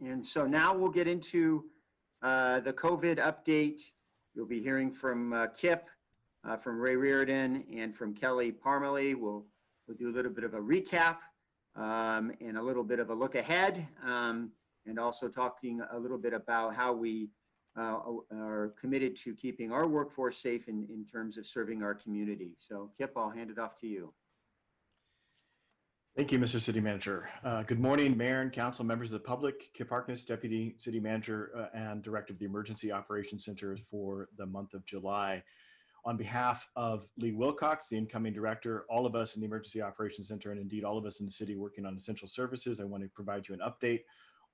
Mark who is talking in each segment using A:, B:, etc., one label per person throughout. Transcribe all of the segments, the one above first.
A: And so now we'll get into the COVID update. You'll be hearing from Kip, from Ray Reardon, and from Kelly Parmalee. We'll do a little bit of a recap and a little bit of a look ahead, and also talking a little bit about how we are committed to keeping our workforce safe in terms of serving our community. So Kip, I'll hand it off to you.
B: Thank you, Mr. City Manager. Good morning, Mayor and Council, members of the public. Kip Harkness, Deputy City Manager and Director of the Emergency Operations Center for the month of July. On behalf of Lee Wilcox, the incoming director, all of us in the Emergency Operations Center, and indeed all of us in the city working on essential services, I want to provide you an update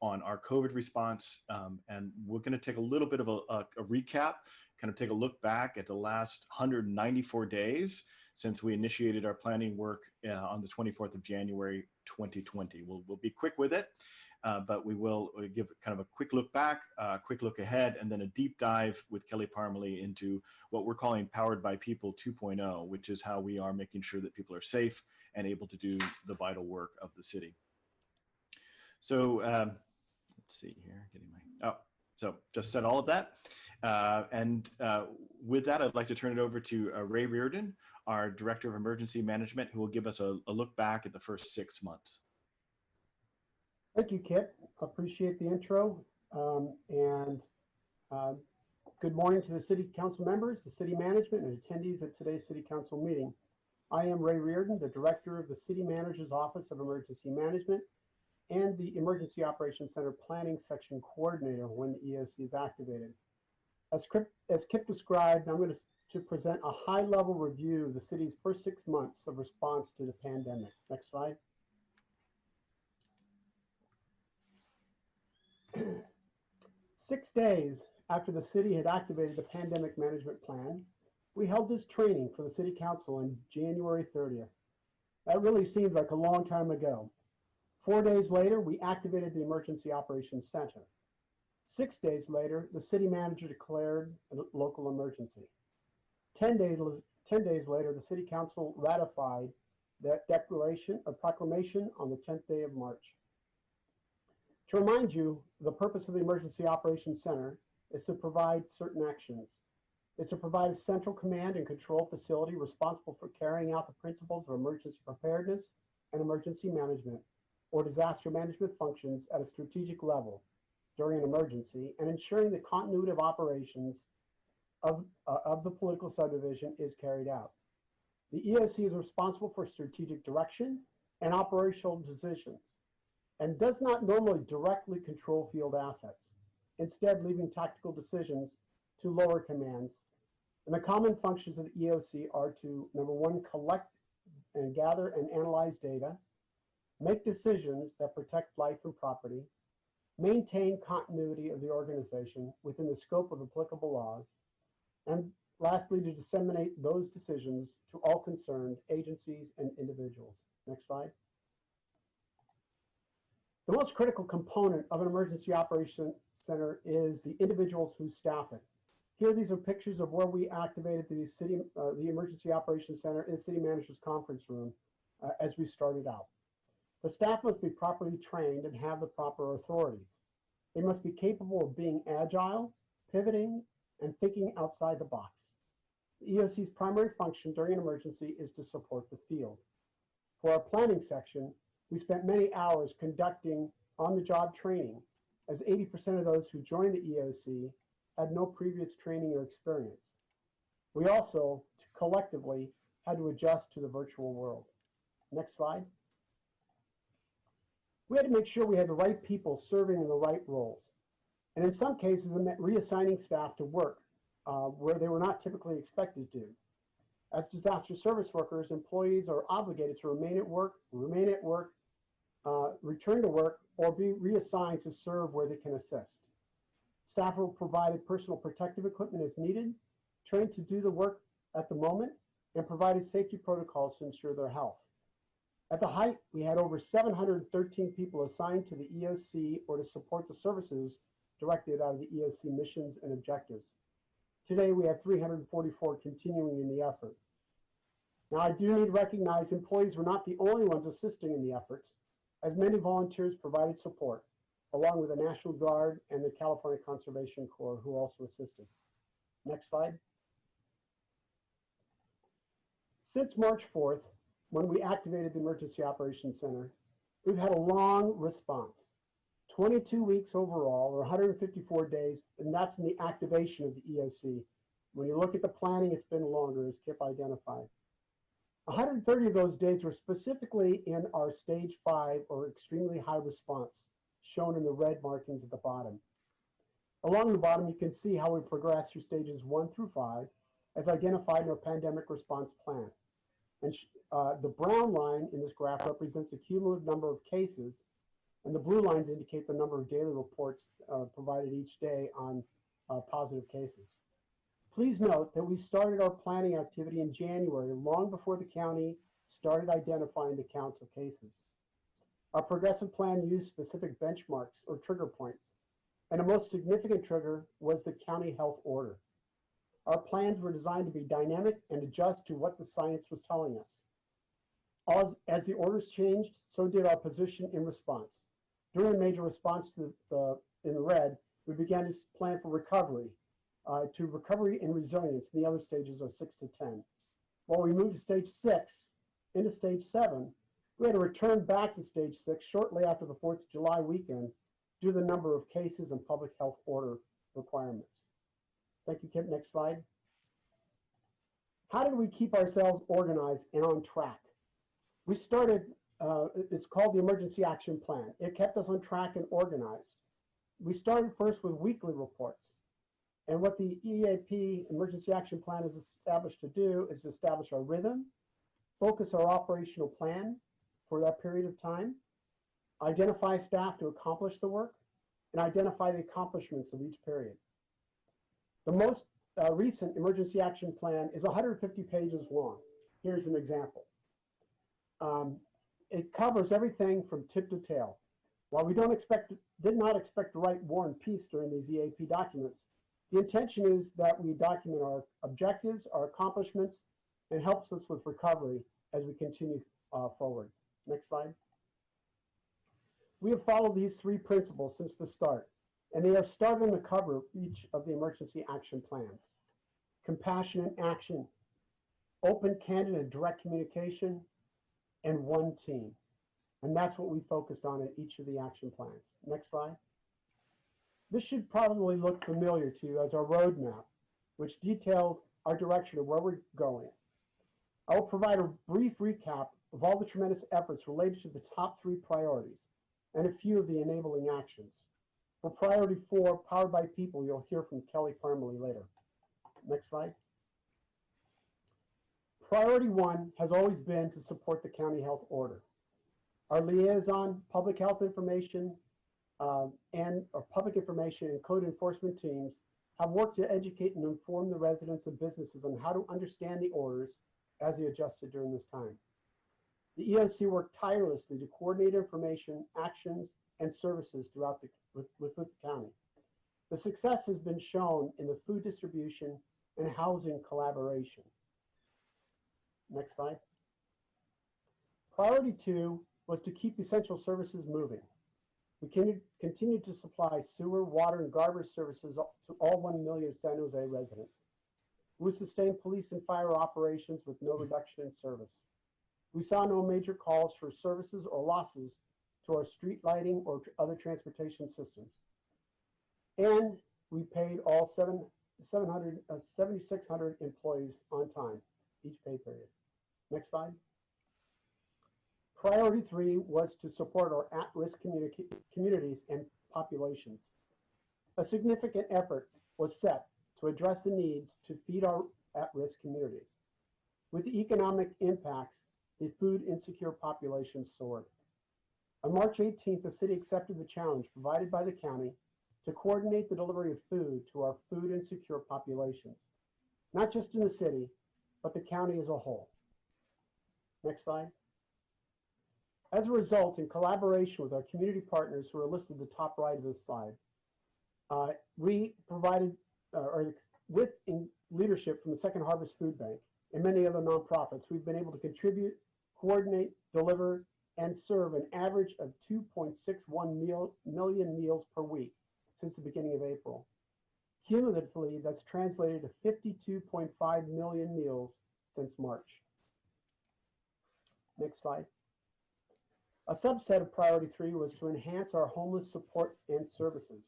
B: on our COVID response. And we're going to take a little bit of a recap, kind of take a look back at the last 194 days since we initiated our planning work on the 24th of January, 2020. We'll be quick with it, but we will give kind of a quick look back, a quick look ahead, and then a deep dive with Kelly Parmalee into what we're calling Powered by People 2.0, which is how we are making sure that people are safe and able to do the vital work of the city. So let's see here, so just said all of that. With that, I'd like to turn it over to Ray Reardon, our Director of Emergency Management, who will give us a look back at the first 6 months.
C: Thank you, Kip. Appreciate the intro. Good morning to the City Council members, the City Management, and attendees at today's City Council meeting. I am Ray Reardon, the Director of the City Manager's Office of Emergency Management and the Emergency Operations Center Planning Section Coordinator when the EOC is activated. As Kip described, I'm going to present a high-level review of the city's first 6 months of response to the pandemic. Next slide. Six days after the city had activated the pandemic management plan, we held this training for the City Council on January 30th. That really seems like a long time ago. 4 days later, we activated the Emergency Operations Center. 6 days later, the city manager declared a local emergency. 10 days later, the City Council ratified that proclamation on the 10th day of March. To remind you, the purpose of the Emergency Operations Center is to provide certain actions. It's to provide a central command and control facility responsible for carrying out the principles of emergency preparedness and emergency management, or disaster management functions at a strategic level during an emergency, and ensuring the continuity of operations of the political subdivision is carried out. The EOC is responsible for strategic direction and operational decisions, and does not normally directly control field assets, instead leaving tactical decisions to lower commands. And the common functions of the EOC are to, number one, collect and gather and analyze data, make decisions that protect life and property, maintain continuity of the organization within the scope of applicable laws, and lastly, to disseminate those decisions to all concerned agencies and individuals. Next slide. The most critical component of an emergency operations center is the individuals who staff it. Here, these are pictures of where we activated the Emergency Operations Center in the City Manager's Conference Room as we started out. The staff must be properly trained and have the proper authorities. They must be capable of being agile, pivoting, and thinking outside the box. The EOC's primary function during an emergency is to support the field. For our planning section, we spent many hours conducting on-the-job training, as 80% of those who joined the EOC had no previous training or experience. We also, collectively, had to adjust to the virtual world. Next slide. We had to make sure we had the right people serving in the right roles. And in some cases, it meant reassigning staff to work where they were not typically expected to. As disaster service workers, employees are obligated to remain at work, return to work, or be reassigned to serve where they can assist. Staff were provided personal protective equipment as needed, trained to do the work at the moment, and provided safety protocols to ensure their health. At the height, we had over 713 people assigned to the EOC or to support the services directed out of the EOC missions and objectives. Today, we have 344 continuing in the effort. Now, I do need to recognize employees were not the only ones assisting in the efforts, as many volunteers provided support. along with the National Guard and the California Conservation Corps, who also assisted. Next slide. Since March 4th, when we activated the Emergency Operations Center, we've had a long response. 22 weeks overall, or 154 days, and that's in the activation of the EOC. When you look at the planning, it's been longer, as Kip identified. 130 of those days were specifically in our stage 5 or extremely high response, shown in the red markings at the bottom. Along the bottom, you can see how we progress through stages 1 through 5, as identified in our pandemic response plan. And the brown line in this graph represents the cumulative number of cases, and the blue lines indicate the number of daily reports provided each day on positive cases. Please note that we started our planning activity in January, long before the county started identifying the counts of cases. Our progressive plan used specific benchmarks or trigger points, and a most significant trigger was the county health order. Our plans were designed to be dynamic and adjust to what the science was telling us. As the orders changed, so did our position in response. During a major response to in the red, we began to plan for recovery, and resilience in the other stages of 6 to 10. While we moved to stage 6 into stage 7, we had to return back to stage 6 shortly after the 4th of July weekend due to the number of cases and public health order requirements. Thank you, Kip. Next slide. How did we keep ourselves organized and on track? We started, it's called the Emergency Action Plan. It kept us on track and organized. We started first with weekly reports. And what the EAP, Emergency Action Plan, is established to do is establish our rhythm, focus our operational plan for that period of time, identify staff to accomplish the work, and identify the accomplishments of each period. The most recent Emergency Action Plan is 150 pages long. Here's an example. It covers everything from tip to tail. While we did not expect to write War and Peace during these EAP documents, the intention is that we document our objectives, our accomplishments, and helps us with recovery as we continue forward. Next slide. We have followed these 3 principles since the start, and they are started on the cover of each of the emergency action plans. Compassionate action, open, candid, and direct communication, and one team. And that's what we focused on in each of the action plans. Next slide. This should probably look familiar to you as our roadmap, which detailed our direction of where we're going. I will provide a brief recap of all the tremendous efforts related to the top 3 priorities and a few of the enabling actions. For priority 4, Powered by People, you'll hear from Kelly Parmalee later. Next slide. Priority 1 has always been to support the county health order. Our liaison, public health information, and code enforcement teams have worked to educate and inform the residents and businesses on how to understand the orders as they adjusted during this time. The EOC worked tirelessly to coordinate information, actions, and services throughout with the county. The success has been shown in the food distribution and housing collaboration. Next slide. Priority 2 was to keep essential services moving. We continued to supply sewer, water, and garbage services to all 1 million San Jose residents. We sustained police and fire operations with no reduction in service. We saw no major calls for services or losses to our street lighting or other transportation systems. And we paid all 7,600 employees on time, each pay period. Next slide. Priority 3 was to support our at-risk communities and populations. A significant effort was set to address the needs to feed our at-risk communities. With the economic impacts, the food insecure population soared. On March 18th, the city accepted the challenge provided by the county to coordinate the delivery of food to our food insecure populations, not just in the city, but the county as a whole. Next slide. As a result, in collaboration with our community partners who are listed at the top right of this slide, we provided, in leadership from the Second Harvest Food Bank and many other nonprofits, we've been able to contribute, coordinate, deliver, and serve an average of 2.61 million meals per week since the beginning of April. Cumulatively, that's translated to 52.5 million meals since March. Next slide. A subset of Priority 3 was to enhance our homeless support and services.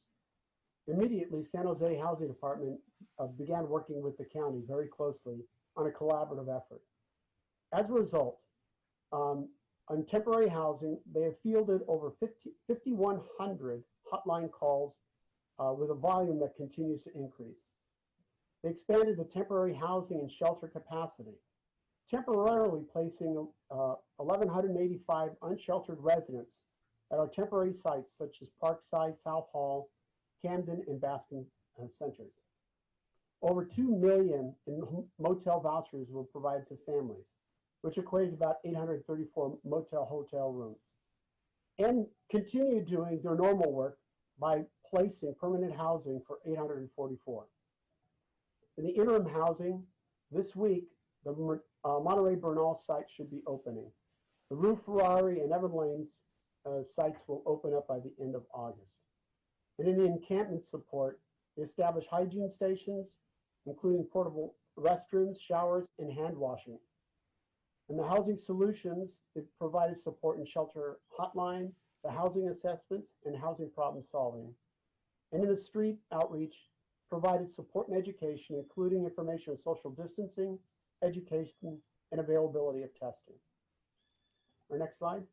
C: Immediately, San Jose Housing Department began working with the county very closely on a collaborative effort. As a result, on temporary housing, they have fielded over 5,100 hotline calls with a volume that continues to increase. They expanded the temporary housing and shelter capacity, temporarily placing 1,185 unsheltered residents at our temporary sites such as Parkside, South Hall, Camden, and Baskin centers. Over 2 million in motel vouchers were provided to families, which equated to about 834 motel hotel rooms, and continued doing their normal work by placing permanent housing for 844. In the interim housing, this week, the Monterey Bernal site should be opening. The Rue Ferrari and Evan Lane's sites will open up by the end of August. And in the encampment support, they established hygiene stations, including portable restrooms, showers, and hand washing. In the housing solutions, it provided support in shelter hotline, the housing assessments, and housing problem solving. And in the street outreach, provided support and education, including information on social distancing, education, and availability of testing. Our next slide.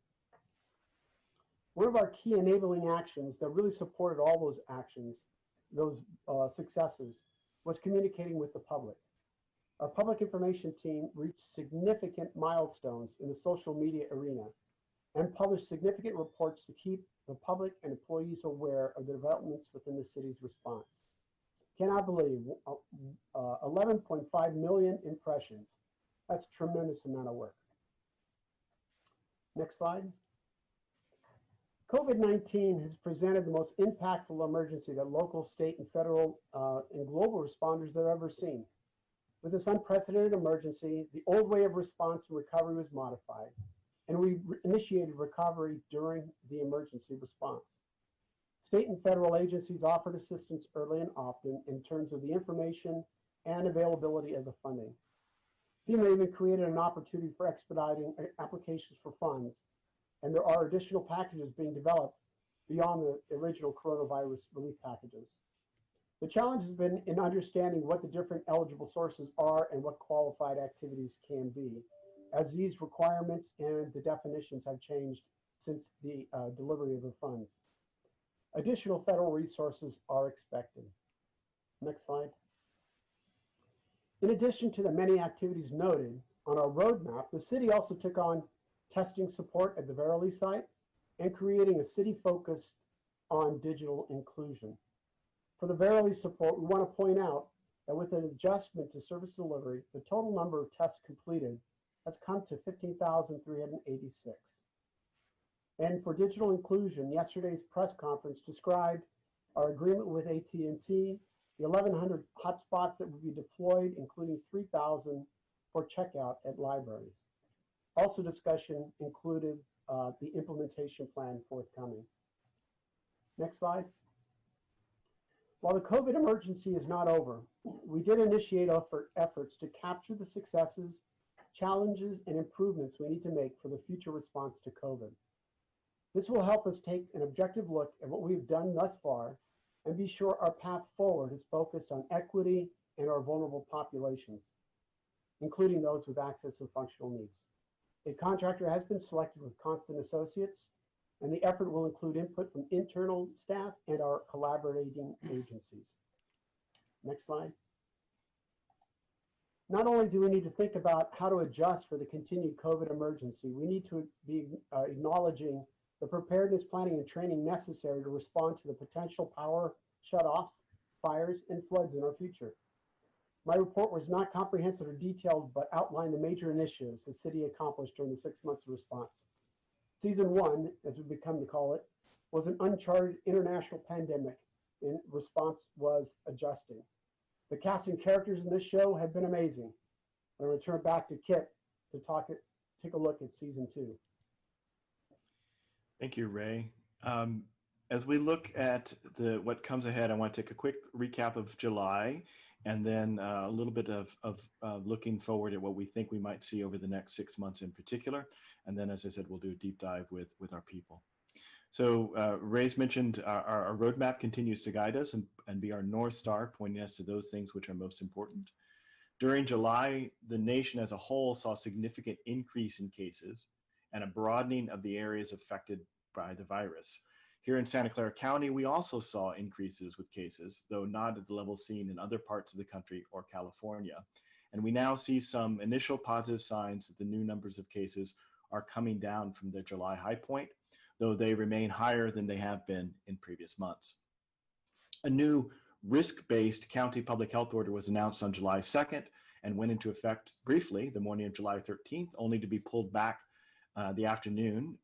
C: One of our key enabling actions that really supported all those actions, those successes, was communicating with the public. Our public information team reached significant milestones in the social media arena and published significant reports to keep the public and employees aware of the developments within the city's response. Cannot believe 11.5 million impressions. That's a tremendous amount of work. Next slide. COVID-19 has presented the most impactful emergency that local, state, and federal and global responders have ever seen. With this unprecedented emergency, the old way of response and recovery was modified, and we initiated recovery during the emergency response. State and federal agencies offered assistance early and often in terms of the information and availability of the funding. FEMA even created an opportunity for expediting applications for funds, and there are additional packages being developed beyond the original coronavirus relief packages. The challenge has been in understanding what the different eligible sources are and what qualified activities can be, as these requirements and the definitions have changed since the delivery of the funds. Additional federal resources are expected. Next slide. In addition to the many activities noted on our roadmap, the city also took on testing support at the Verily site and creating a city focused on digital inclusion. For the Verily support, we want to point out that with an adjustment to service delivery, the total number of tests completed has come to 15,386. And for digital inclusion, yesterday's press conference described our agreement with AT&T, the 1,100 hotspots that will be deployed, including 3,000 for checkout at libraries. Also discussion included the implementation plan forthcoming. Next slide. While the COVID emergency is not over, we did initiate efforts to capture the successes, challenges, and improvements we need to make for the future response to COVID. This will help us take an objective look at what we've done thus far and be sure our path forward is focused on equity and our vulnerable populations, including those with access and functional needs. A contractor has been selected with Constant Associates, and the effort will include input from internal staff and our collaborating agencies. Next slide. Not only do we need to think about how to adjust for the continued COVID emergency, we need to be acknowledging the preparedness planning and training necessary to respond to the potential power shutoffs, fires, and floods in our future. My report was not comprehensive or detailed, but outlined the major initiatives the city accomplished during the 6 months of response. Season 1, as we've come to call it, was an uncharted international pandemic, and response was adjusting. The cast and characters in this show have been amazing. I'm going to turn back to Kip to take a look at Season 2.
B: Thank you, Ray. As we look at what comes ahead, I want to take a quick recap of July and then a little bit of looking forward at what we think we might see over the next 6 months in particular. And then, as I said, we'll do a deep dive with our people. So Ray's mentioned our roadmap continues to guide us and be our North Star, pointing us to those things which are most important. During July, the nation as a whole saw a significant increase in cases and a broadening of the areas affected by the virus. Here in Santa Clara County, we also saw increases with cases, though not at the level seen in other parts of the country or California. And we now see some initial positive signs that the new numbers of cases are coming down from the July high point, though they remain higher than they have been in previous months. A new risk-based county public health order was announced on July 2nd and went into effect briefly the morning of July 13th, only to be pulled back the afternoon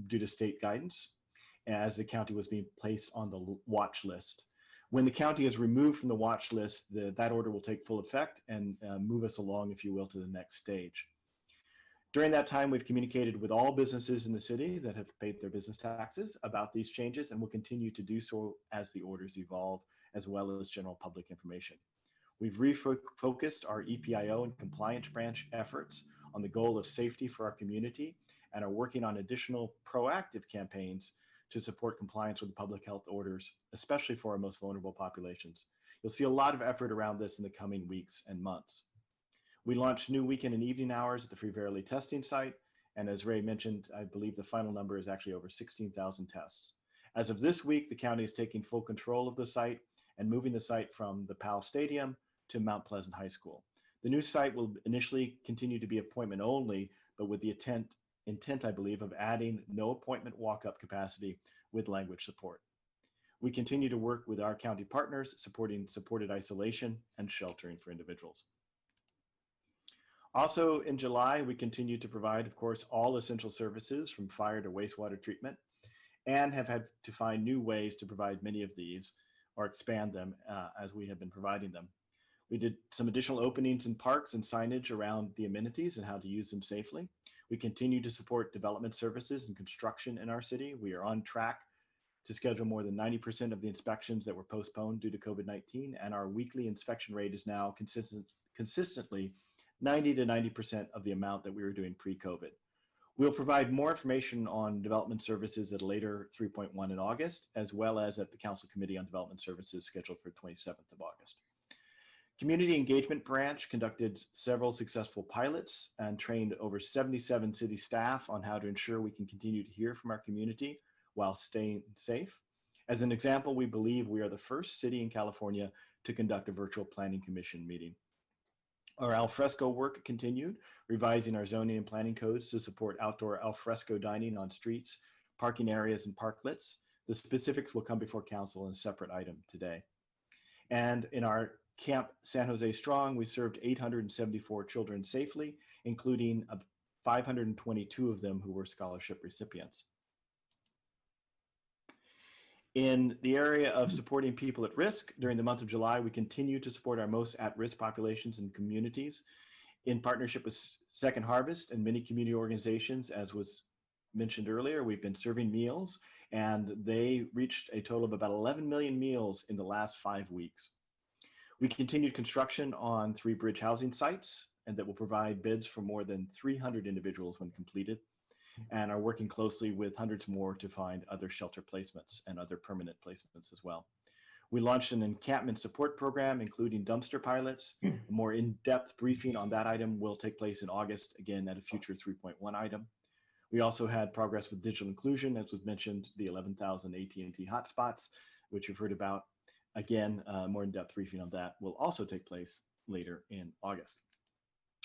B: due to state guidance as the county was being placed on the watch list. When the county is removed from the watch list, that order will take full effect and move us along, if you will, to the next stage. During that time, we've communicated with all businesses in the city that have paid their business taxes about these changes and will continue to do so as the orders evolve, as well as general public information. We've refocused our EPIO and compliance branch efforts on the goal of safety for our community and are working on additional proactive campaigns to support compliance with public health orders, especially for our most vulnerable populations. You'll see a lot of effort around this in the coming weeks and months. We launched new weekend and evening hours at the Free Verily testing site, and as Ray mentioned, I believe the final number is actually over 16,000 tests. As of this week, the county is taking full control of the site and moving the site from the Powell Stadium to Mount Pleasant High School. The new site will initially continue to be appointment only, but with the intent, I believe, of adding no appointment walk-up capacity with language support. We continue to work with our county partners, supporting supported isolation and sheltering for individuals. Also in July, we continue to provide, of course, all essential services from fire to wastewater treatment, and have had to find new ways to provide many of these or expand them as we have been providing them. We did some additional openings in parks and signage around the amenities and how to use them safely. We continue to support development services and construction in our city. We are on track to schedule more than 90% of the inspections that were postponed due to COVID-19, and our weekly inspection rate is now consistently 90 to 90% of the amount that we were doing pre-COVID. We'll provide more information on development services at a later 3.1 in August, as well as at the Council Committee on Development Services scheduled for 27th of August. Community Engagement Branch conducted several successful pilots and trained over 77 city staff on how to ensure we can continue to hear from our community while staying safe. As an example, we believe we are the first city in California to conduct a virtual planning commission meeting. Our alfresco work continued, revising our zoning and planning codes to support outdoor alfresco dining on streets, parking areas, and parklets. The specifics will come before council in a separate item today. And in our Camp San Jose Strong, we served 874 children safely, including 522 of them who were scholarship recipients. In the area of supporting people at risk, during the month of July, we continue to support our most at-risk populations and communities. In partnership with Second Harvest and many community organizations, as was mentioned earlier, we've been serving meals, and they reached a total of about 11 million meals in the last 5 weeks. We continued construction on 3 bridge housing sites, and that will provide beds for more than 300 individuals when completed, and are working closely with hundreds more to find other shelter placements and other permanent placements as well. We launched an encampment support program, including dumpster pilots. A more in-depth briefing on that item will take place in August, again at a future 3.1 item. We also had progress with digital inclusion, as was mentioned, the 11,000 AT&T hotspots, which you've heard about. Again, more in-depth briefing on that will also take place later in August.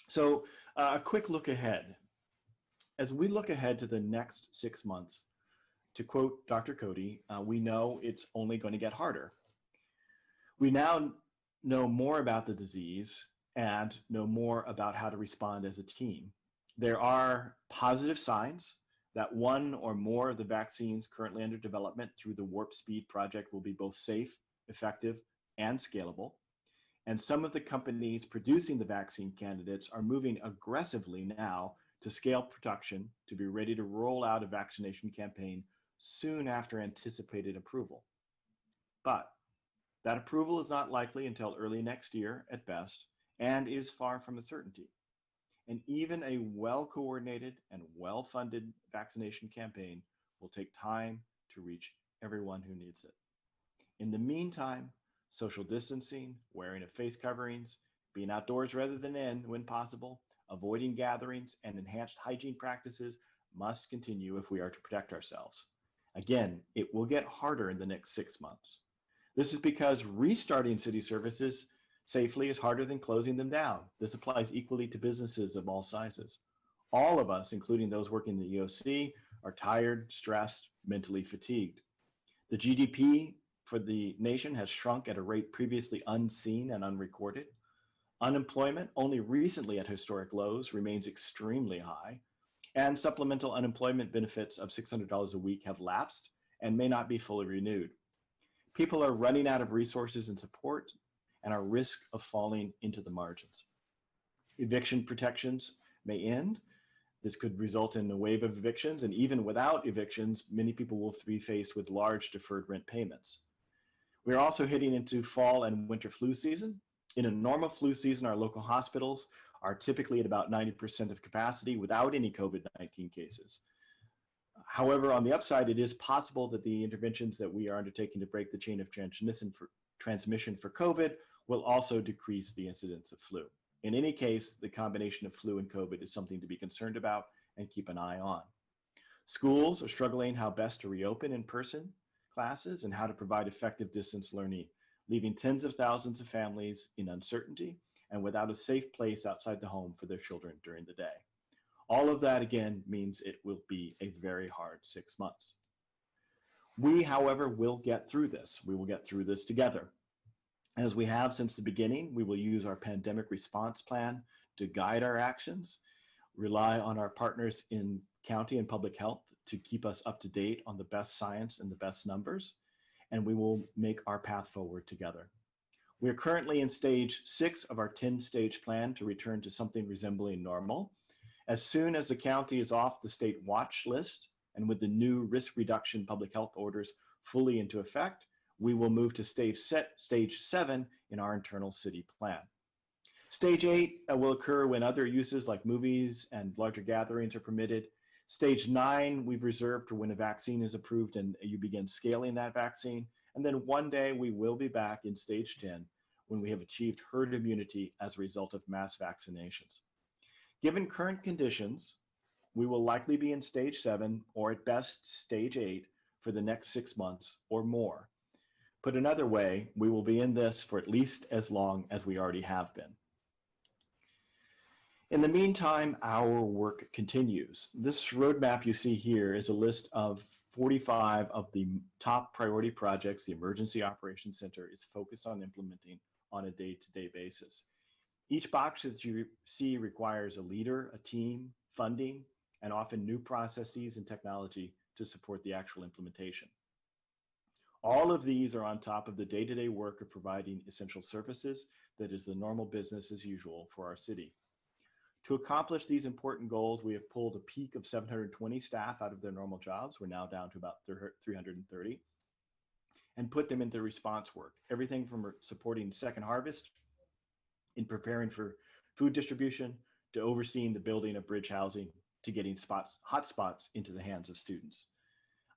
B: So a quick look ahead. As we look ahead to the next 6 months, to quote Dr. Cody, we know it's only going to get harder. We now know more about the disease and know more about how to respond as a team. There are positive signs that one or more of the vaccines currently under development through the Warp Speed project will be both safe, effective, and scalable. And some of the companies producing the vaccine candidates are moving aggressively now to scale production to be ready to roll out a vaccination campaign soon after anticipated approval. But that approval is not likely until early next year at best and is far from a certainty. And even a well-coordinated and well-funded vaccination campaign will take time to reach everyone who needs it. In the meantime, social distancing, wearing of face coverings, being outdoors rather than in when possible, avoiding gatherings, and enhanced hygiene practices must continue if we are to protect ourselves. Again, it will get harder in the next 6 months. This is because restarting city services safely is harder than closing them down. This applies equally to businesses of all sizes. All of us, including those working in the EOC, are tired, stressed, mentally fatigued. The GDP for the nation has shrunk at a rate previously unseen and unrecorded. Unemployment, only recently at historic lows, remains extremely high, and supplemental unemployment benefits of $600 a week have lapsed and may not be fully renewed. People are running out of resources and support and are at risk of falling into the margins. Eviction protections may end. This could result in a wave of evictions, and even without evictions, many people will be faced with large deferred rent payments. We are also heading into fall and winter flu season. In a normal flu season, our local hospitals are typically at about 90% of capacity without any COVID-19 cases. However, on the upside, it is possible that the interventions that we are undertaking to break the chain of transmission for COVID will also decrease the incidence of flu. In any case, the combination of flu and COVID is something to be concerned about and keep an eye on. Schools are struggling how best to reopen in-person classes and how to provide effective distance learning, leaving tens of thousands of families in uncertainty and without a safe place outside the home for their children during the day. All of that, again, means it will be a very hard 6 months. We, however, will get through this. We will get through this together. As we have since the beginning, we will use our pandemic response plan to guide our actions, rely on our partners in county and public health to keep us up to date on the best science and the best numbers, and we will make our path forward together. We are currently in stage 6 of our 10-stage plan to return to something resembling normal. As soon as the county is off the state watch list and with the new risk reduction public health orders fully into effect, we will move to stage 7 in our internal city plan. Stage 8 will occur when other uses like movies and larger gatherings are permitted. Stage 9 we've reserved for when a vaccine is approved and you begin scaling that vaccine. And then one day we will be back in stage 10 when we have achieved herd immunity as a result of mass vaccinations. Given current conditions, we will likely be in stage 7 or at best stage 8 for the next 6 months or more. Put another way, we will be in this for at least as long as we already have been. In the meantime, our work continues. This roadmap you see here is a list of 45 of the top priority projects the Emergency Operations Center is focused on implementing on a day-to-day basis. Each box that you see requires a leader, a team, funding, and often new processes and technology to support the actual implementation. All of these are on top of the day-to-day work of providing essential services that is the normal business as usual for our city. To accomplish these important goals, we have pulled a peak of 720 staff out of their normal jobs. We're now down to about 330 and put them into response work. Everything from supporting Second Harvest in preparing for food distribution to overseeing the building of bridge housing to getting hotspots into the hands of students.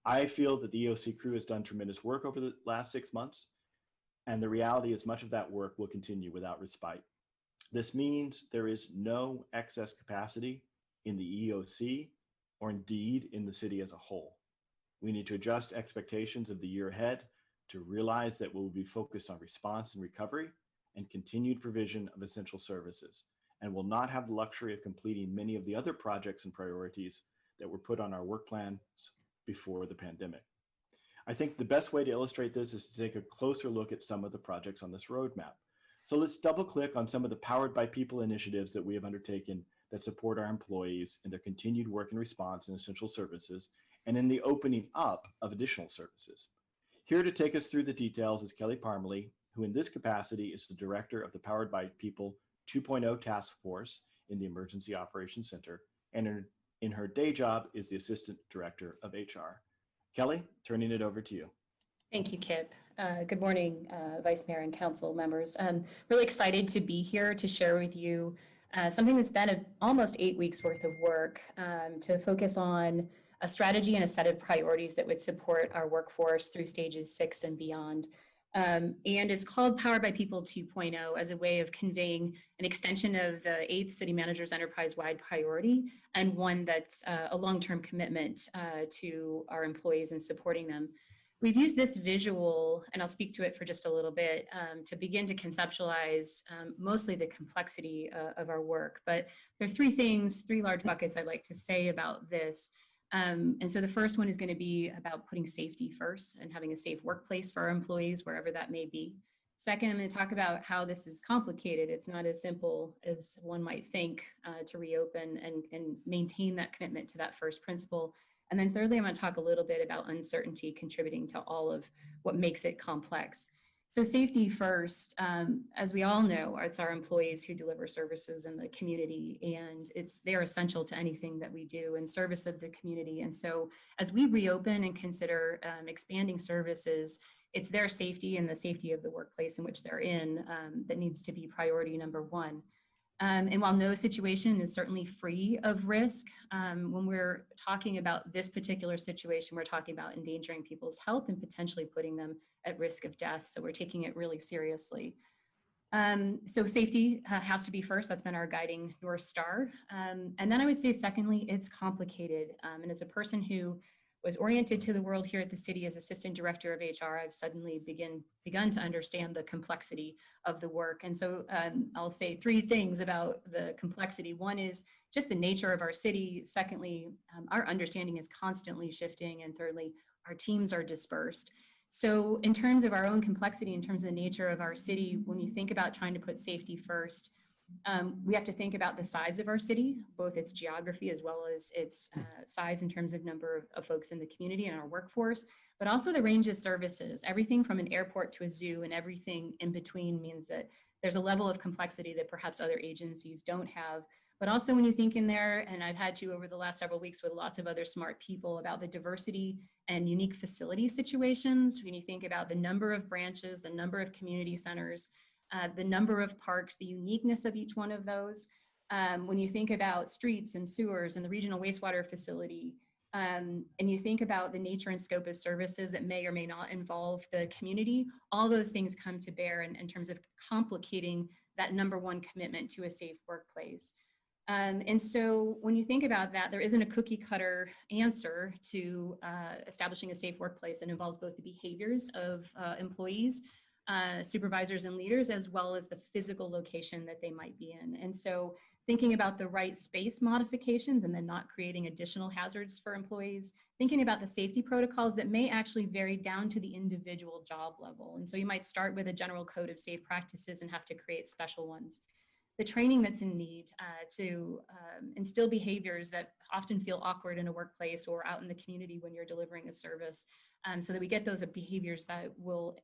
B: I feel that the EOC crew has done tremendous work over the last 6 months, and the reality is much of that work will continue without respite. This means there is no excess capacity in the EOC or indeed in the city as a whole. We need to adjust expectations of the year ahead to realize that we'll be focused on response and recovery and continued provision of essential services, and will not have the luxury of completing many of the other projects and priorities that were put on our work plan before the pandemic. I think the best way to illustrate this is to take a closer look at some of the projects on this roadmap. So let's double click on some of the Powered by People initiatives that we have undertaken that support our employees in their continued work and response in essential services and in the opening up of additional services. Here to take us through the details is Kelly Parmalee, who in this capacity is the director of the Powered by People 2.0 Task Force in the Emergency Operations Center, and in her day job is the Assistant Director of HR. Kelly, turning it over to you.
D: Thank you, Kip. Good morning, Vice Mayor and Council members. I'm really excited to be here to share with you something that's been almost 8 weeks worth of work to focus on a strategy and a set of priorities that would support our workforce through stages 6 and beyond. And it's called Powered by People 2.0 as a way of conveying an extension of the 8th City Manager's enterprise-wide priority, and one that's a long-term commitment to our employees and supporting them. We've used this visual, and I'll speak to it for just a little bit, to begin to conceptualize mostly the complexity of our work. But there are three large buckets I'd like to say about this. And so the first one is going to be about putting safety first and having a safe workplace for our employees, wherever that may be. Second, I'm going to talk about how this is complicated. It's not as simple as one might think to reopen and maintain that commitment to that first principle. And then thirdly, I'm going to talk a little bit about uncertainty contributing to all of what makes it complex. So safety first, as we all know, it's our employees who deliver services in the community, and they're essential to anything that we do in service of the community. And so as we reopen and consider expanding services, it's their safety and the safety of the workplace in which they're in that needs to be priority number one. And while no situation is certainly free of risk, when we're talking about this particular situation, we're talking about endangering people's health and potentially putting them at risk of death. So we're taking it really seriously. So safety has to be first. That's been our guiding North Star. And then I would say, secondly, it's complicated. And as a person who was oriented to the world here at the city as Assistant Director of HR, I've suddenly begun to understand the complexity of the work. And so I'll say three things about the complexity. One is just the nature of our city. Secondly, our understanding is constantly shifting. And thirdly, our teams are dispersed. So in terms of our own complexity, in terms of the nature of our city, when you think about trying to put safety first, we have to think about the size of our city, both its geography as well as its size in terms of number of folks in the community and our workforce, but also the range of services. Everything from an airport to a zoo and everything in between means that there's a level of complexity that perhaps other agencies don't have. But also when you think in there, and I've had to over the last several weeks with lots of other smart people about the diversity and unique facility situations, when you think about the number of branches, the number of community centers, the number of parks, the uniqueness of each one of those. When you think about streets and sewers and the regional wastewater facility, and you think about the nature and scope of services that may or may not involve the community, all those things come to bear in terms of complicating that number one commitment to a safe workplace. And so when you think about that, there isn't a cookie cutter answer to establishing a safe workplace that involves both the behaviors of employees, supervisors and leaders, as well as the physical location that they might be in. And so thinking about the right space modifications and then not creating additional hazards for employees, thinking about the safety protocols that may actually vary down to the individual job level. And so you might start with a general code of safe practices and have to create special ones. The training that's in need to instill behaviors that often feel awkward in a workplace or out in the community when you're delivering a service, so that we get those behaviors that will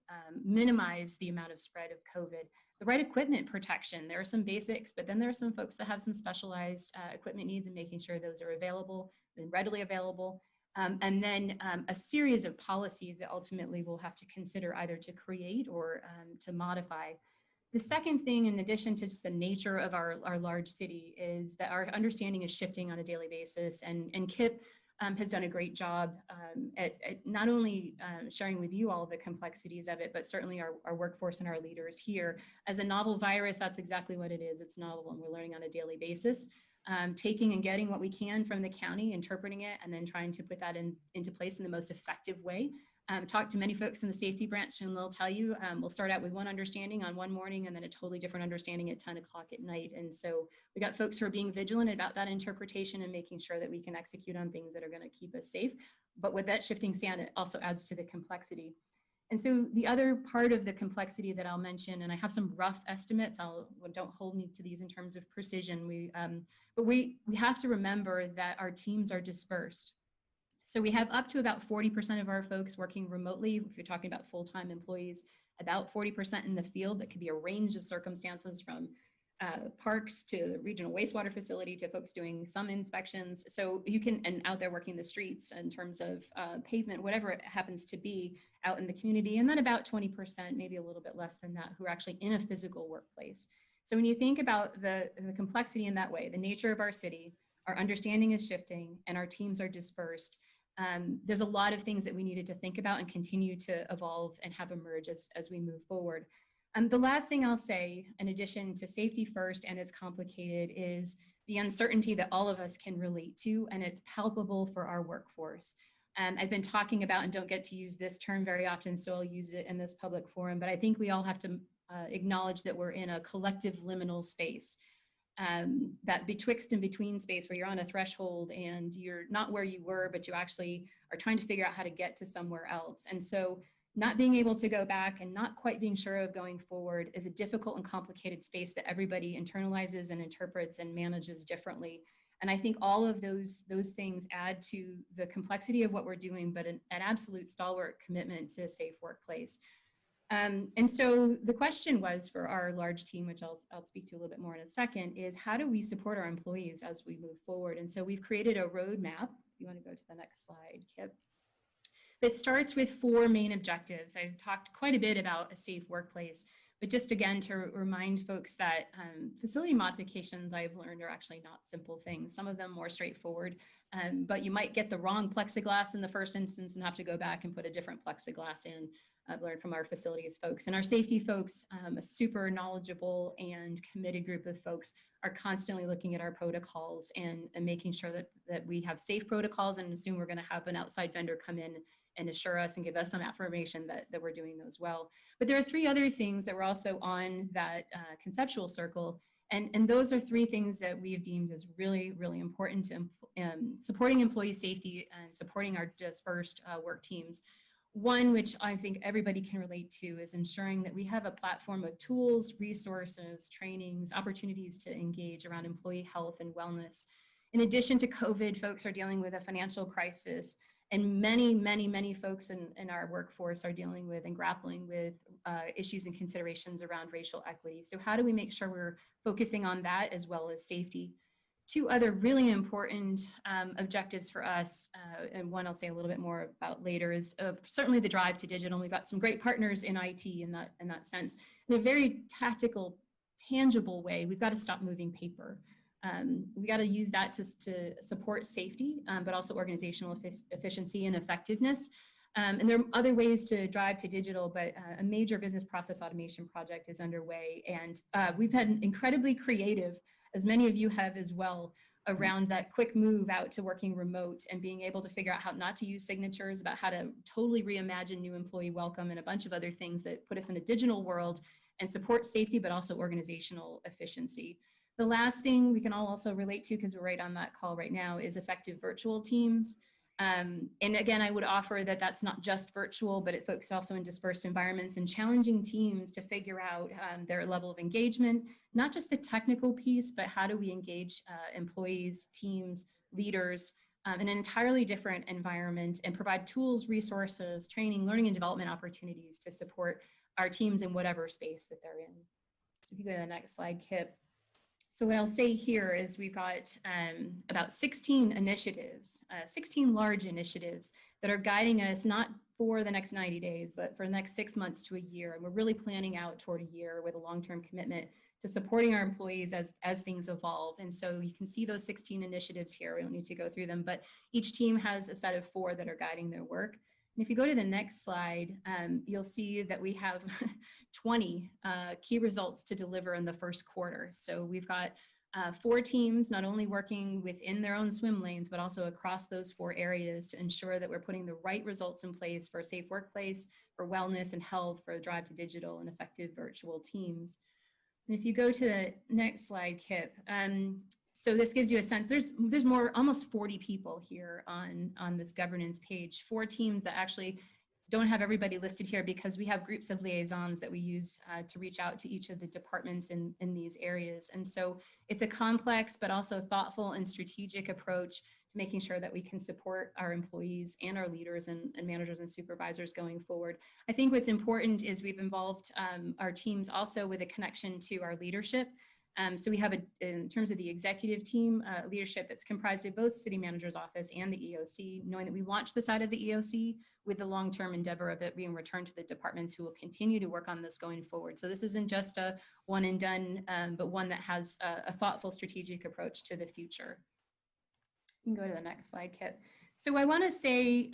D: minimize the amount of spread of COVID. The right equipment protection, there are some basics, but then there are some folks that have some specialized equipment needs and making sure those are available and readily available. And then a series of policies that ultimately we'll have to consider either to create or to modify. The second thing, in addition to just the nature of our large city, is that our understanding is shifting on a daily basis. And Kip has done a great job at not only sharing with you all the complexities of it, but certainly our workforce and our leaders here. As a novel virus, that's exactly what it is. It's novel, and we're learning on a daily basis. Taking and getting what we can from the county, interpreting it, and then trying to put that into place in the most effective way. Talk to many folks in the safety branch, and they'll tell you we'll start out with one understanding on one morning and then a totally different understanding at 10 o'clock at night. And so we got folks who are being vigilant about that interpretation and making sure that we can execute on things that are going to keep us safe. But with that shifting sand, it also adds to the complexity. And so the other part of the complexity that I'll mention, and I have some rough estimates, don't hold me to these in terms of precision, but we have to remember that our teams are dispersed. So we have up to about 40% of our folks working remotely. If you're talking about full-time employees, about 40% in the field. That could be a range of circumstances from parks to the regional wastewater facility to folks doing some inspections. So you can, and out there working the streets in terms of pavement, whatever it happens to be out in the community. And then about 20%, maybe a little bit less than that, who are actually in a physical workplace. So when you think about the complexity in that way, the nature of our city, our understanding is shifting and our teams are dispersed. There's a lot of things that we needed to think about and continue to evolve and have emerge as we move forward. The last thing I'll say, in addition to safety first, and it's complicated, is the uncertainty that all of us can relate to, and it's palpable for our workforce. I've been talking about, and don't get to use this term very often, so I'll use it in this public forum, but I think we all have to acknowledge that we're in a collective liminal space, that betwixt and between space where you're on a threshold and you're not where you were, but you actually are trying to figure out how to get to somewhere else. And so not being able to go back and not quite being sure of going forward is a difficult and complicated space that everybody internalizes and interprets and manages differently. And I think all of those things add to the complexity of what we're doing, but an absolute stalwart commitment to a safe workplace. And so the question was for our large team, which I'll speak to a little bit more in a second, is how do we support our employees as we move forward? And so we've created a roadmap. If you want to go to the next slide, Kip. That starts with 4 main objectives. I've talked quite a bit about a safe workplace, but just again to remind folks that facility modifications, I've learned, are actually not simple things. Some of them more straightforward, but you might get the wrong plexiglass in the first instance and have to go back and put a different plexiglass in. I've learned from our facilities folks. And our safety folks, a super knowledgeable and committed group of folks, are constantly looking at our protocols and making sure that we have safe protocols, and assume we're going to have an outside vendor come in and assure us and give us some affirmation that we're doing those well. But there are 3 other things that were also on that conceptual circle. And those are 3 things that we've deemed as really, really important to supporting employee safety and supporting our dispersed work teams. One, which I think everybody can relate to, is ensuring that we have a platform of tools, resources, trainings, opportunities to engage around employee health and wellness. In addition to COVID, folks are dealing with a financial crisis, and many folks in our workforce are dealing with and grappling with issues and considerations around racial equity. So how do we make sure we're focusing on that as well as safety? 2 other really important objectives for us, and one I'll say a little bit more about later, is certainly the drive to digital. We've got some great partners in IT in that sense. In a very tactical, tangible way, we've got to stop moving paper. We got to use that to support safety, but also organizational efficiency and effectiveness. And there are other ways to drive to digital, but a major business process automation project is underway. And we've been incredibly creative, as many of you have as well, around that quick move out to working remote and being able to figure out how not to use signatures, about how to totally reimagine new employee welcome, and a bunch of other things that put us in a digital world and support safety, but also organizational efficiency. The last thing we can all also relate to, because we're right on that call right now, is effective virtual teams. And again, I would offer that that's not just virtual, but it focuses also in dispersed environments and challenging teams to figure out their level of engagement, not just the technical piece, but how do we engage employees, teams, leaders in an entirely different environment, and provide tools, resources, training, learning and development opportunities to support our teams in whatever space that they're in. So if you go to the next slide, Kip. So what I'll say here is we've got about 16 initiatives, 16 large initiatives that are guiding us not for the next 90 days, but for the next 6 months to a year. And we're really planning out toward a year with a long-term commitment to supporting our employees as things evolve. And so you can see those 16 initiatives here. We don't need to go through them, but each team has a set of 4 that are guiding their work. And if you go to the next slide, you'll see that we have 20 key results to deliver in the first quarter. So we've got 4 teams not only working within their own swim lanes, but also across those 4 areas to ensure that we're putting the right results in place for a safe workplace, for wellness and health, for a drive to digital and effective virtual teams. And if you go to the next slide, Kip, so this gives you a sense, there's more, almost 40 people here on this governance page, 4 teams that actually don't have everybody listed here because we have groups of liaisons that we use to reach out to each of the departments in these areas. And so it's a complex, but also thoughtful and strategic approach to making sure that we can support our employees and our leaders and managers and supervisors going forward. I think what's important is we've involved our teams also with a connection to our leadership. So we have, in terms of the executive team, leadership that's comprised of both city manager's office and the EOC, knowing that we launched this out of the EOC with the long-term endeavor of it being returned to the departments who will continue to work on this going forward. So this isn't just a one and done, but one that has a thoughtful strategic approach to the future. You can go to the next slide, Kit. So I want to say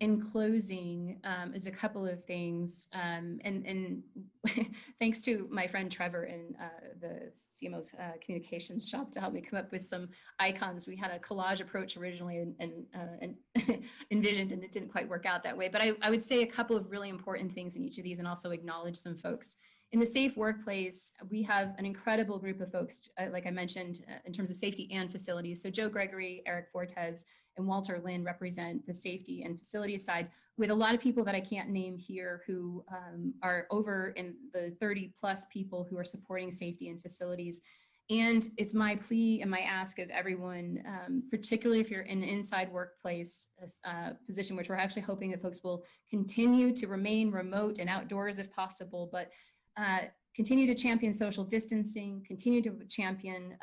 D: in closing is a couple of things, and thanks to my friend Trevor in the CMO's communications shop to help me come up with some icons. We had a collage approach originally and envisioned, and it didn't quite work out that way. But I would say a couple of really important things in each of these and also acknowledge some folks. In the safe workplace, we have an incredible group of folks, like I mentioned, in terms of safety and facilities. So Joe Gregory, Eric Fortes, and Walter Lynn represent the safety and facilities side, with a lot of people that I can't name here who are over in the 30 plus people who are supporting safety and facilities. And it's my plea and my ask of everyone, particularly if you're in an inside workplace position, which we're actually hoping that folks will continue to remain remote and outdoors if possible, but continue to champion social distancing, continue to champion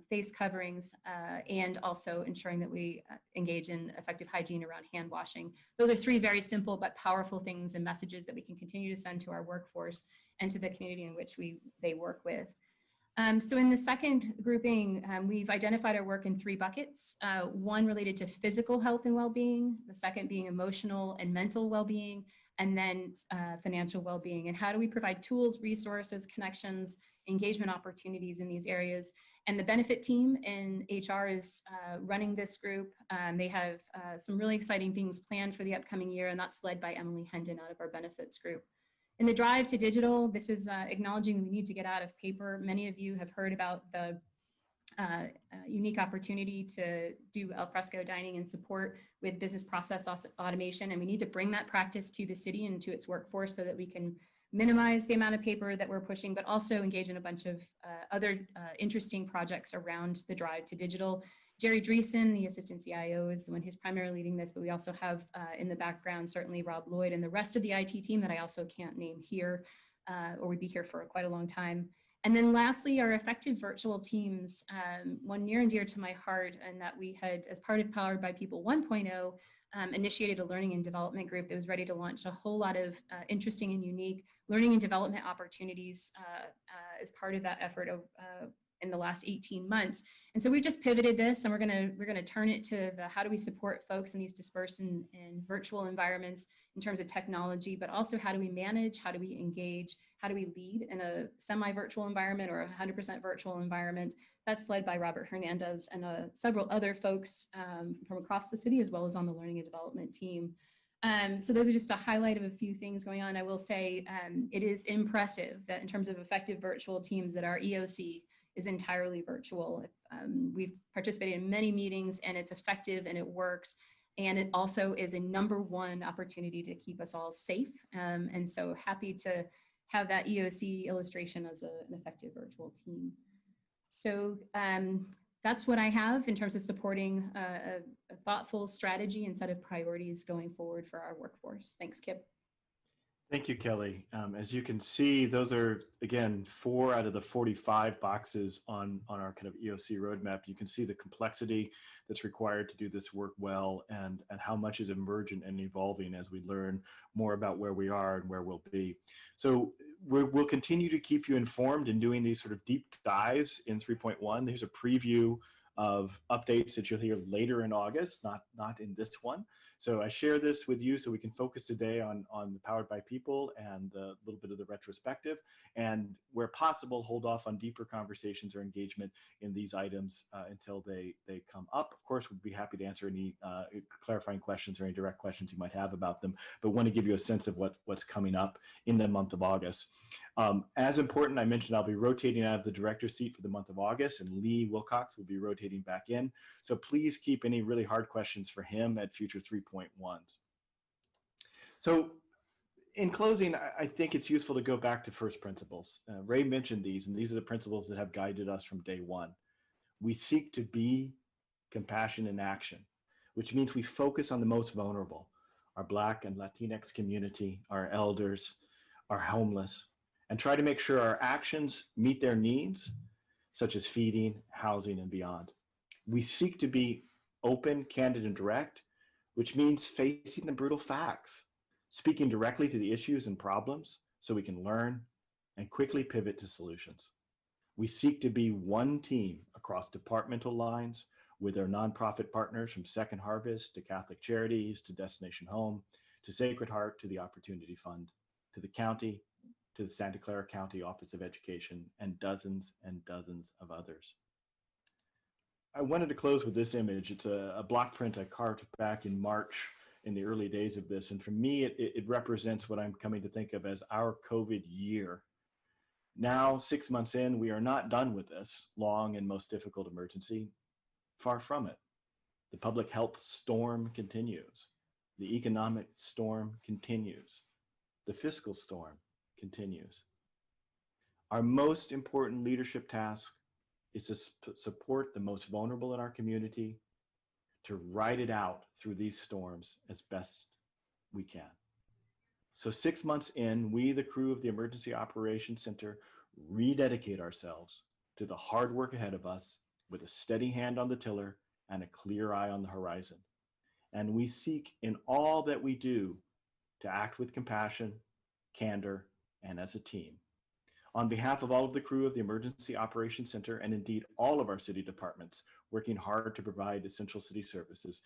D: face coverings, and also ensuring that we engage in effective hygiene around hand washing. Those are three very simple but powerful things and messages that we can continue to send to our workforce and to the community in which they work with. So in the second grouping, we've identified our work in three buckets. One related to physical health and well-being, the second being emotional and mental well-being, and then financial well-being. And how do we provide tools, resources, connections, engagement opportunities in these areas? And the benefit team in HR is running this group. They have some really exciting things planned for the upcoming year, and that's led by Emily Hendon out of our benefits group. In the drive to digital, this is acknowledging we need to get out of paper. Many of you have heard about the unique opportunity to do alfresco dining and support with business process automation. And we need to bring that practice to the city and to its workforce so that we can minimize the amount of paper that we're pushing, but also engage in a bunch of other interesting projects around the drive to digital. Jerry Dreesen, the assistant CIO, is the one who's primarily leading this, but we also have in the background, certainly Rob Lloyd and the rest of the IT team that I also can't name here, or we'd be here for quite a long time. And then lastly, our effective virtual teams, one near and dear to my heart, and that we had, as part of Powered by People 1.0, initiated a learning and development group that was ready to launch a whole lot of interesting and unique learning and development opportunities as part of that effort of in the last 18 months. And so we've just pivoted this, and we're gonna turn it to the how do we support folks in these dispersed and virtual environments in terms of technology, but also how do we manage, how do we engage, how do we lead in a semi-virtual environment or a 100% virtual environment. That's led by Robert Hernandez and several other folks from across the city, as well as on the learning and development team. So those are just a highlight of a few things going on. I will say it is impressive that in terms of effective virtual teams that our EOC is entirely virtual. We've participated in many meetings, and it's effective and it works. And it also is a #1 opportunity to keep us all safe. And so happy to have that EOC illustration as an effective virtual team. So that's what I have in terms of supporting a thoughtful strategy and set of priorities going forward for our workforce. Thanks, Kip.
B: Thank you, Kelly. As you can see, those are, again, 4 out of the 45 boxes on our kind of EOC roadmap. You can see the complexity that's required to do this work well, and how much is emergent and evolving as we learn more about where we are and where we'll be. So we'll continue to keep you informed in doing these sort of deep dives in 3.1. There's a preview of updates that you'll hear later in August, not in this one. So I share this with you so we can focus today on the Powered by People and a little bit of the retrospective, and where possible, hold off on deeper conversations or engagement in these items until they come up. Of course, we'd be happy to answer any clarifying questions or any direct questions you might have about them, but want to give you a sense of what's coming up in the month of August. As important, I mentioned I'll be rotating out of the director's seat for the month of August, and Lee Wilcox will be rotating back in. So please keep any really hard questions for him at future 3.1s. So in closing, I think it's useful to go back to first principles. Ray mentioned these, and these are the principles that have guided us from day one. We seek to be compassion in action, which means we focus on the most vulnerable, our Black and Latinx community, our elders, our homeless, and try to make sure our actions meet their needs such as feeding, housing, and beyond. We seek to be open, candid, and direct, which means facing the brutal facts, speaking directly to the issues and problems so we can learn and quickly pivot to solutions. We seek to be one team across departmental lines with our nonprofit partners from Second Harvest to Catholic Charities to Destination Home to Sacred Heart to the Opportunity Fund to the county to the Santa Clara County Office of Education and dozens of others. I wanted to close with this image. It's a block print I carved back in March in the early days of this. And for me, it represents what I'm coming to think of as our COVID year. Now, 6 months in, we are not done with this long and most difficult emergency. Far from it. The public health storm continues. The economic storm continues. The fiscal storm continues. Our most important leadership task is to support the most vulnerable in our community, to ride it out through these storms as best we can. So 6 months in, we, the crew of the Emergency Operations Center, rededicate ourselves to the hard work ahead of us with a steady hand on the tiller and a clear eye on the horizon. And we seek in all that we do to act with compassion, candor, and as a team. On behalf of all of the crew of the Emergency Operations Center, and indeed all of our city departments working hard to provide essential city services,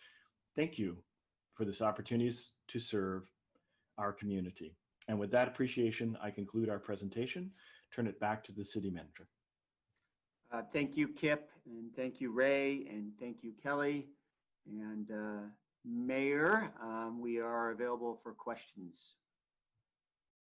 B: thank you for this opportunity to serve our community. And with that appreciation, I conclude our presentation, turn it back to the city manager.
A: Thank you, Kip, and thank you, Ray, and thank you, Kelly. And Mayor, we are available for questions.